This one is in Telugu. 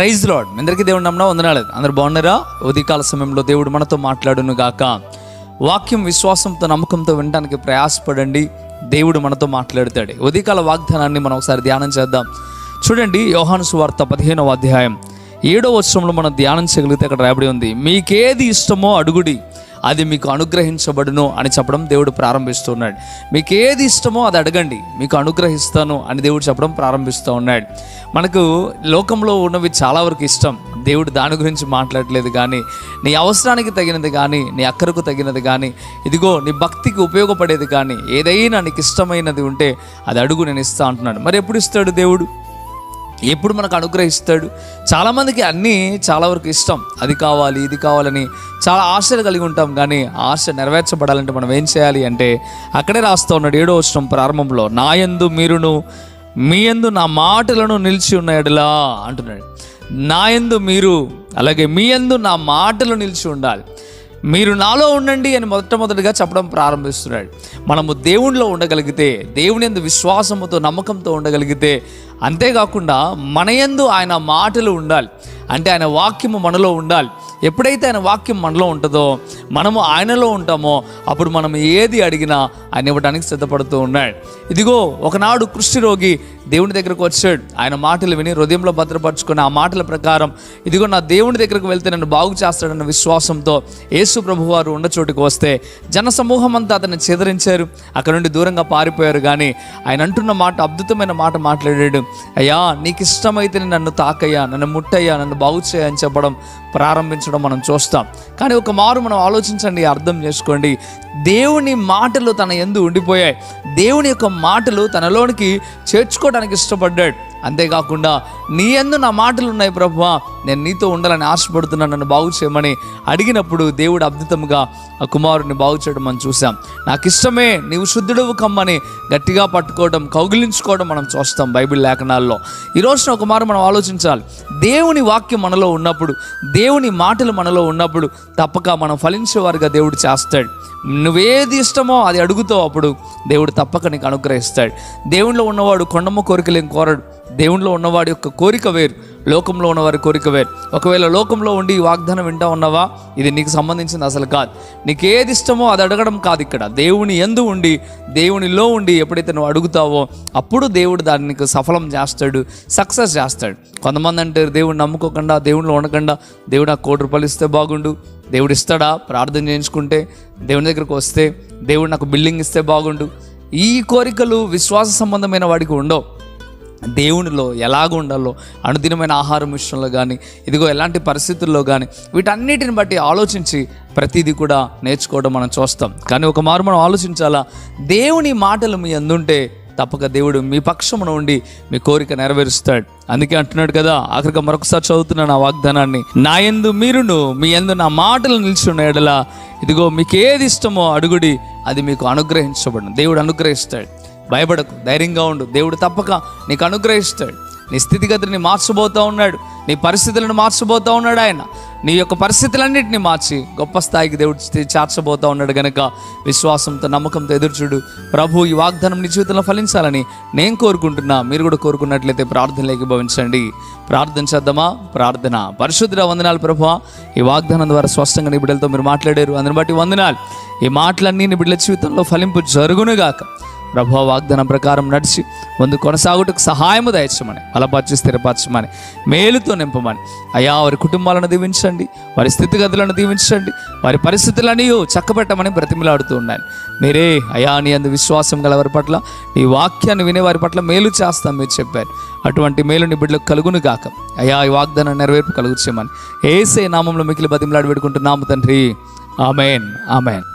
Praise lord. అందరికీ దేవుడి నామమున వందనాలు. అందరూ బాగున్నారా? ఉదయకాల సమయంలో దేవుడు మనతో మాట్లాడును గాక. వాక్యం విశ్వాసంతో నమ్మకంతో వినడానికి ప్రయాసపడండి. దేవుడు మనతో మాట్లాడతాడు. ఉదయకాల వాగ్దానాన్ని మనం ఒకసారి ధ్యానం చేద్దాం. చూడండి, యోహాను సువార్త 15వ అధ్యాయం 7వ వచనంలో మనం ధ్యానం చేయగలిగితే అక్కడ రాయబడి ఉంది, మీకేది ఇష్టమో అడుగుడి, అది మీకు అనుగ్రహించబడును అని చెప్పడం దేవుడు ప్రారంభిస్తున్నాడు. మీకు ఏది ఇష్టమో అది అడగండి, మీకు అనుగ్రహిస్తాను అని దేవుడు చెప్పడం ప్రారంభిస్తూ ఉన్నాడు. మనకు లోకంలో ఉన్నవి చాలా వరకు ఇష్టం. దేవుడు దాని గురించి మాట్లాడలేదు. కానీ నీ అవసరానికి తగినది కానీ, నీ అక్కరకు తగినది కానీ, ఇదిగో నీ భక్తికి ఉపయోగపడేది కానీ, ఏదైనా నీకు ఇష్టమైనది ఉంటే అది అడుగు, నేను ఇస్తా అంటున్నాడు. మరి ఎప్పుడు ఇస్తాడు దేవుడు? ఎప్పుడు మనకు అనుగ్రహిస్తాడు? చాలామందికి అన్నీ చాలా వరకు ఇష్టం, అది కావాలి ఇది కావాలని చాలా ఆశలు కలిగి ఉంటాం. కానీ ఆశ నెరవేర్చబడాలంటే మనం ఏం చేయాలి అంటే అక్కడే రాస్తూ ఉన్నాడు 7వ వచనం ప్రారంభంలో, నా యందు మీరును మీ యందు నా మాటలను నిలిచి ఉన్న ఎడలా అంటున్నాడు. నా యందు మీరు, అలాగే మీ యందు నా మాటలు నిలిచి ఉండాలి. మీరు నాలో ఉండండి అని మొట్టమొదటిగా చెప్పడం ప్రారంభిస్తున్నాడు. మనము దేవునిలో ఉండగలిగితే, దేవుని యందు విశ్వాసముతో నమ్మకంతో ఉండగలిగితే, అంతేకాకుండా మన యందు ఆయన మాటలు ఉండాలి. అంటే ఆయన వాక్యము మనలో ఉండాలి. ఎప్పుడైతే ఆయన వాక్యం మనలో ఉంటుందో, మనము ఆయనలో ఉంటామో, అప్పుడు మనం ఏది అడిగినా ఆయన ఇవ్వడానికి సిద్ధపడుతూ ఉన్నాడు. ఇదిగో ఒకనాడు కుష్ఠరోగి దేవుని దగ్గరకు వచ్చాడు. ఆయన మాటలు విని హృదయంలో భద్రపరుచుకుని ఆ మాటల ప్రకారం, ఇదిగో నా దేవుని దగ్గరకు వెళ్తే నన్ను బాగు చేస్తాడన్న విశ్వాసంతో యేసు ప్రభువు వారు ఉన్న చోటుకు వస్తే జన సమూహం అంతా అతన్ని చెదరించారు, అక్కడ నుండి దూరంగా పారిపోయారు. కానీ ఆయన అంటున్న మాట, అద్భుతమైన మాట మాట్లాడాడు. అయ్యా, నీకు ఇష్టమైతే నన్ను తాకయ్యా, నన్ను ముట్టయ్యా, నన్ను బాగు చేయని చెప్పడం ప్రారంభించడం మనం చూస్తాం. కానీ ఒక మారు మనం ఆలోచించండి, అర్థం చేసుకోండి. దేవుని మాటలు తన యందు ఉండిపోయాయి. దేవుని యొక్క మాటలు తనలోనికి చేర్చుకోవడానికి ఇష్టపడ్డాడు. అంతేకాకుండా నీ యందు నా మాటలు ఉన్నాయి ప్రభువా, నేను నీతో ఉండాలని ఆశపడుతున్నాను, నన్ను బాగు చేయమని అడిగినప్పుడు దేవుడు అద్భుతంగా ఆ కుమారుడిని బాగు చేయడం మనం చూసాం. నాకు ఇష్టమే, నీవు శుద్ధుడవు కమ్మని గట్టిగా పట్టుకోవడం, కౌగిలించుకోవడం మనం చూస్తాం బైబిల్ లేఖనాల్లో. ఈరోజున ఒక మారు మనం ఆలోచించాలి. దేవుని వాక్యం మనలో ఉన్నప్పుడు, దేవుని మాటలు మనలో ఉన్నప్పుడు తప్పక మనం ఫలించేవారుగా దేవుడు చేస్తాడు. నువ్వేది ఇష్టమో అది అడుగుతావు, అప్పుడు దేవుడు తప్పక నీకు అనుగ్రహిస్తాడు. దేవునిలో ఉన్నవాడు కొండమ్మ కోరికలేం కోరడు. దేవునిలో ఉన్నవాడి యొక్క కోరిక వేరు, లోకంలో ఉన్నవారి కోరిక వేరు. ఒకవేళ లోకంలో ఉండి ఈ వాగ్దానం వింటా ఉన్నావా, ఇది నీకు సంబంధించింది అసలు కాదు. నీకు ఏది ఇష్టమో అది అడగడం కాదు. ఇక్కడ దేవుని యందు ఉండి, దేవునిలో ఉండి ఎప్పుడైతే నువ్వు అడుగుతావో అప్పుడు దేవుడు దాన్ని నీకు సఫలం చేస్తాడు, సక్సెస్ చేస్తాడు. కొంతమంది అంటారు, దేవుడు నమ్ముకోకుండా, దేవునిలో ఉండకుండా, దేవుడు నాకు 1 కోటి రూపాయలు ఇస్తే బాగుండు, దేవుడు ఇస్తాడా? ప్రార్థన చేయించుకుంటే, దేవుని దగ్గరకు వస్తే దేవుడు నాకు బిల్డింగ్ ఇస్తే బాగుండు. ఈ కోరికలు విశ్వాస సంబంధమైన వాడికి ఉండవు. దేవునిలో ఎలాగ ఉండాలో, అనుదినమైన ఆహారం విషయంలో కానీ, ఇదిగో ఎలాంటి పరిస్థితుల్లో కానీ, వీటన్నిటిని బట్టి ఆలోచించి ప్రతిదీ కూడా నేర్చుకోవడం మనం చూస్తాం. కానీ ఒక మారు మనం ఆలోచించాలా, దేవుని మాటలు మీ అందుంటే తప్పక దేవుడు మీ పక్షమున ఉండి మీ కోరిక నెరవేరుస్తాడు. అందుకే అంటున్నాడు కదా, ఆఖరిగా మరొకసారి చదువుతున్నాను ఆ వాగ్దానాన్ని, నా యందు మీరును మీ యందు నా మాటలు నిలిచిన ఎడల, ఇదిగో మీకు ఏది ఇష్టమో అడుగుడి, అది మీకు అనుగ్రహించబడును. దేవుడు అనుగ్రహిస్తాడు. భయపడకు, ధైర్యంగా ఉండు. దేవుడు తప్పక నీకు అనుగ్రహిస్తాడు. నీ స్థితిగతిని మార్చబోతూ ఉన్నాడు, నీ పరిస్థితులను మార్చబోతూ ఉన్నాడు. ఆయన నీ యొక్క పరిస్థితులన్నింటినీ మార్చి గొప్ప స్థాయికి దేవుడు చేర్చబోతూ ఉన్నాడు. కనుక విశ్వాసంతో నమ్మకంతో ఎదురుచూడు. ప్రభు ఈ వాగ్దానం నీ జీవితంలో ఫలించాలని నేను కోరుకుంటున్నా. మీరు కూడా కోరుకున్నట్లయితే ప్రార్థనలోకి భవించండి. ప్రార్థన చేద్దామా? ప్రార్థన. పరిశుద్ధుడా, వందనాలు ప్రభువా, ఈ వాగ్దానం ద్వారా స్పష్టంగా నీ బిడ్డలతో మీరు మాట్లాడారు, అందుని బట్టి వందనాలు. ఈ మాటలన్నీ నీ బిడ్డల జీవితంలో ఫలింపు జరుగునుగాక. ప్రభు వాగ్దానం ప్రకారం నడిచి ముందు కొనసాగుటకు సహాయము దయచమని, బలపరిచి స్థిరపరచమని, మేలుతో నింపమని. అయ్యా, వారి కుటుంబాలను దీవించండి, వారి స్థితిగతులను దీవించండి, వారి పరిస్థితులన్నీ చక్కబెట్టమని బ్రతిమలాడుతూ ఉన్నాను. మీరే అయా నీ అందు విశ్వాసం గల వారి పట్ల, ఈ వాక్యాన్ని వినే వారి పట్ల మేలు చేస్తాం మీరు చెప్పారు. అటువంటి మేలు నీ బిడ్డలకు కలుగును గాక. అయా, ఈ వాగ్దానం నెరవేర్పు కలుగుచేయమని యేసే నామంలో మిక్కిలి బతిమలాడి పెట్టుకుంటున్నాము తండ్రి. ఆమేన్, ఆమేన్.